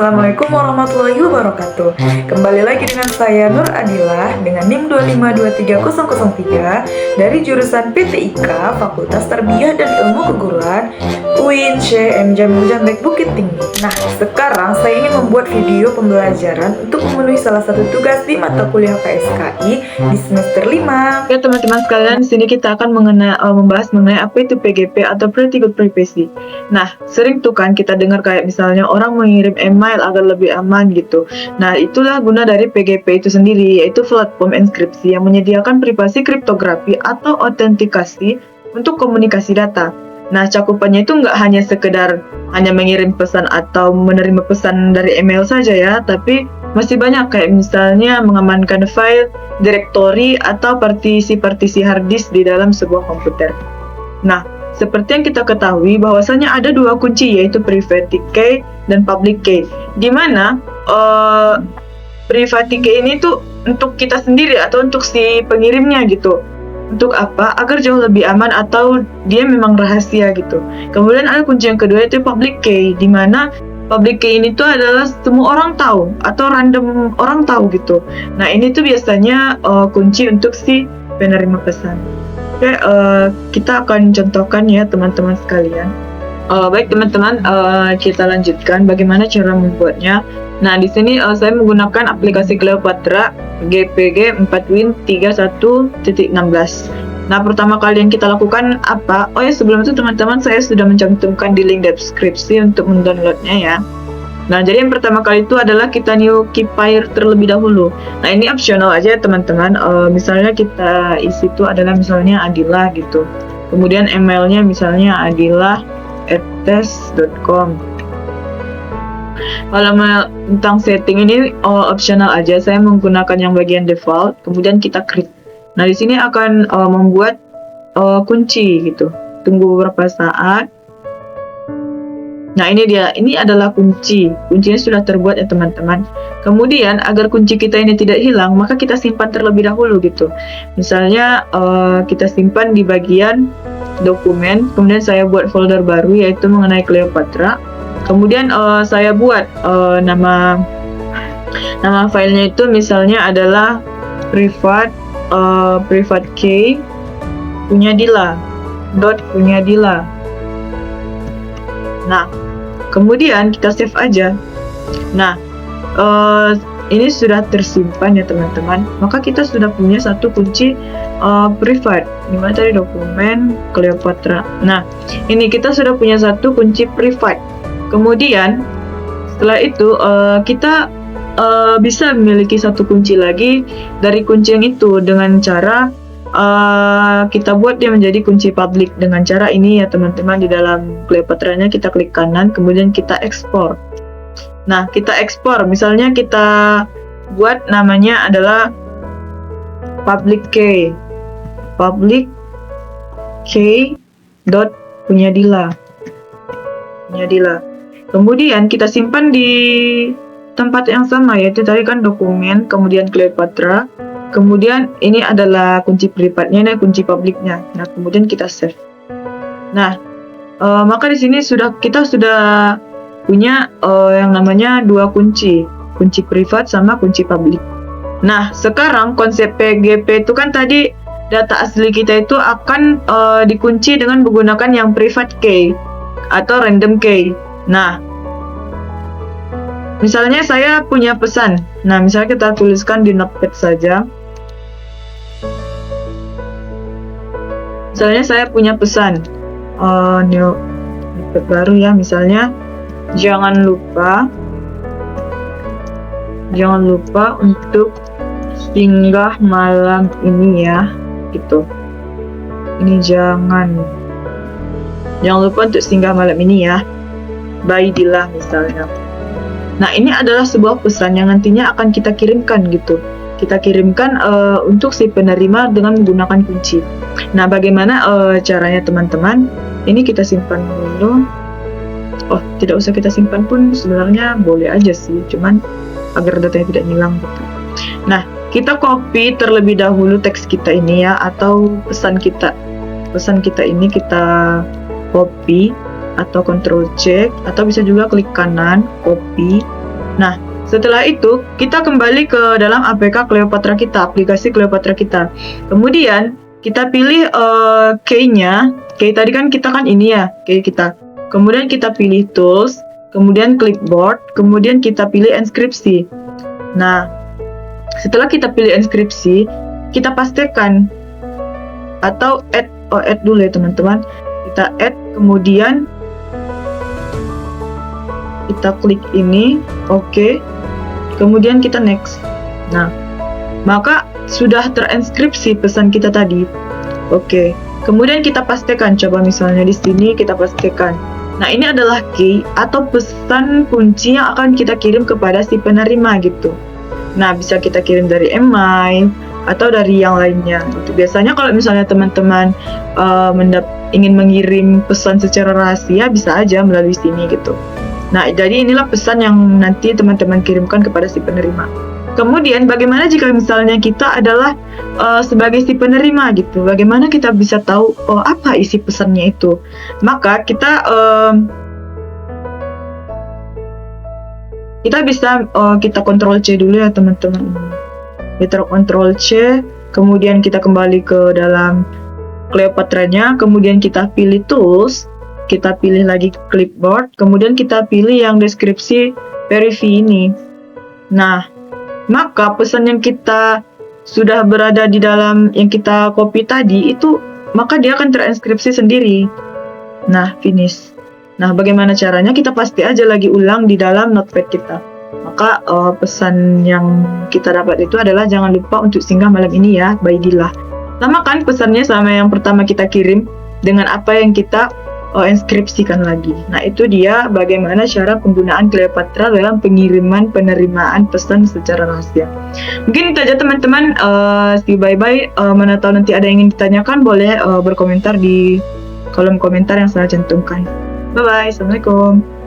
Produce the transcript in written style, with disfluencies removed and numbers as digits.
Assalamualaikum warahmatullahi wabarakatuh. Kembali lagi dengan saya Nur Adilah dengan NIM 2523003 dari jurusan PTIK Fakultas Tarbiyah dan Ilmu Keguruan UIN CM Jamil Jambek Bukit Tinggi. Nah, sekarang saya ingin membuat video pembelajaran untuk memenuhi salah satu tugas di mata kuliah KSKI di semester 5. Ya teman-teman sekalian, di sini kita akan membahas mengenai apa itu PGP atau Pretty Good Privacy. Nah, sering tuh kan kita dengar kayak misalnya orang mengirim email agar lebih aman gitu. Nah, itulah guna dari PGP itu sendiri, yaitu platform enkripsi yang menyediakan privasi kriptografi atau autentikasi untuk komunikasi data. Nah, cakupannya itu nggak hanya sekedar hanya mengirim pesan atau menerima pesan dari email saja ya, tapi masih banyak kayak misalnya mengamankan file, direktori, atau partisi-partisi hard disk di dalam sebuah komputer. Nah, seperti yang kita ketahui bahwasanya ada dua kunci, yaitu private key dan public key, di mana private key ini tuh untuk kita sendiri atau untuk si pengirimnya gitu. Untuk apa? Agar jauh lebih aman atau dia memang rahasia gitu. Kemudian ada kunci yang kedua, yaitu public key, di mana public key ini tuh adalah semua orang tahu atau random orang tahu gitu. Nah, ini tuh biasanya kunci untuk si penerima pesan. Oke, kita akan contohkan ya teman-teman sekalian. Baik teman-teman, kita lanjutkan bagaimana cara membuatnya. Nah, di sini saya menggunakan aplikasi Cleopatra GPG 4Win 31.16. Nah, pertama kali yang kita lakukan apa? Oh ya, sebelum itu teman-teman, saya sudah mencantumkan di link deskripsi untuk mendownloadnya ya. Nah, jadi yang pertama kali itu adalah kita new file terlebih dahulu. Nah, ini optional aja teman-teman. Misalnya kita isi itu adalah misalnya Adilah gitu. Kemudian emailnya misalnya adilah@tes.com. Kalau tentang setting ini optional aja. Saya menggunakan yang bagian default. Kemudian kita create. Nah, di sini akan membuat kunci gitu. Tunggu beberapa saat. Nah, ini dia. Ini adalah kunci. Kuncinya sudah terbuat ya teman-teman. Kemudian agar kunci kita ini tidak hilang, maka kita simpan terlebih dahulu gitu. Misalnya kita simpan di bagian dokumen. Kemudian saya buat folder baru yaitu mengenai Cleopatra. Kemudian saya buat nama filenya itu misalnya adalah private key punyadila. Nah, kemudian kita save aja. Nah, ini sudah tersimpan ya teman-teman. Maka kita sudah punya satu kunci private. Dimana tadi dokumen Cleopatra. Nah, ini kita sudah punya satu kunci private. Kemudian setelah itu kita bisa memiliki satu kunci lagi dari kunci yang itu dengan cara kita buat dia menjadi kunci public dengan cara ini ya teman-teman. Di dalam Cleopatra-nya kita klik kanan, kemudian kita ekspor. Nah, kita ekspor, misalnya kita buat namanya adalah public key dot punyadila. Kemudian kita simpan di tempat yang sama, yaitu tadi kan dokumen, kemudian Cleopatra. Kemudian ini adalah kunci privatnya, ini kunci publiknya. Nah, kemudian kita save. Nah, maka di sini kita sudah punya yang namanya dua kunci privat sama kunci publik. Nah, sekarang konsep PGP itu kan tadi data asli kita itu akan dikunci dengan menggunakan yang private key atau random key. Nah, misalnya saya punya pesan. Nah, misalnya kita tuliskan di notepad saja. Misalnya saya punya pesan new notepad baru ya, misalnya jangan lupa untuk singgah malam ini ya gitu. Ini jangan lupa untuk singgah malam ini ya, by Dila misalnya. Nah, ini adalah sebuah pesan yang nantinya akan kita kirimkan gitu. Kita kirimkan untuk si penerima dengan menggunakan kunci. Nah, bagaimana caranya teman-teman? Ini kita simpan dulu. Oh, tidak usah kita simpan pun sebenarnya boleh aja sih, cuman agar datanya tidak hilang gitu. Nah, kita copy terlebih dahulu teks kita ini ya, atau pesan kita ini kita copy atau Ctrl C, atau bisa juga klik kanan copy. Nah, setelah itu kita kembali ke dalam APK Cleopatra kita, aplikasi Cleopatra kita. Kemudian kita pilih key-nya. Key tadi kan kita kan ini ya, key kita. Kemudian kita pilih tools, kemudian clipboard, kemudian kita pilih inskripsi. Nah, setelah kita pilih inskripsi, kita pastikan atau add dulu ya teman-teman. Kita add, kemudian kita klik ini, oke. Kemudian kita next. Nah, maka sudah terinskripsi pesan kita tadi. Oke. Kemudian kita pastikan, coba misalnya di sini kita pastikan. Nah, ini adalah key atau pesan kunci yang akan kita kirim kepada si penerima gitu. Nah, bisa kita kirim dari email atau dari yang lainnya. Gitu. Biasanya kalau misalnya teman-teman ingin mengirim pesan secara rahasia, bisa aja melalui sini gitu. Nah, jadi inilah pesan yang nanti teman-teman kirimkan kepada si penerima. Kemudian, bagaimana jika misalnya kita adalah sebagai si penerima gitu? Bagaimana kita bisa tahu apa isi pesannya itu? Maka kita bisa kita Ctrl C dulu ya teman-teman. Kita Ctrl C, kemudian kita kembali ke dalam Cleopatra-nya, kemudian kita pilih tools, kita pilih lagi clipboard, kemudian kita pilih yang deskripsi verify ini. Nah, maka pesan yang kita sudah berada di dalam yang kita copy tadi itu, maka dia akan terinskripsi sendiri. Nah, finish. Nah, bagaimana caranya? Kita pasti aja lagi ulang di dalam notepad kita. Maka pesan yang kita dapat itu adalah jangan lupa untuk singgah malam ini ya, by Dila. Samakan pesannya sama yang pertama kita kirim dengan apa yang kita inskripsikan lagi. Nah, itu dia bagaimana cara penggunaan Cleopatra dalam pengiriman penerimaan pesan secara rahasia. Mungkin itu aja teman-teman. See bye-bye. Mana tahu nanti ada yang ingin ditanyakan, boleh berkomentar di kolom komentar yang saya cantumkan. Bye-bye. Assalamualaikum.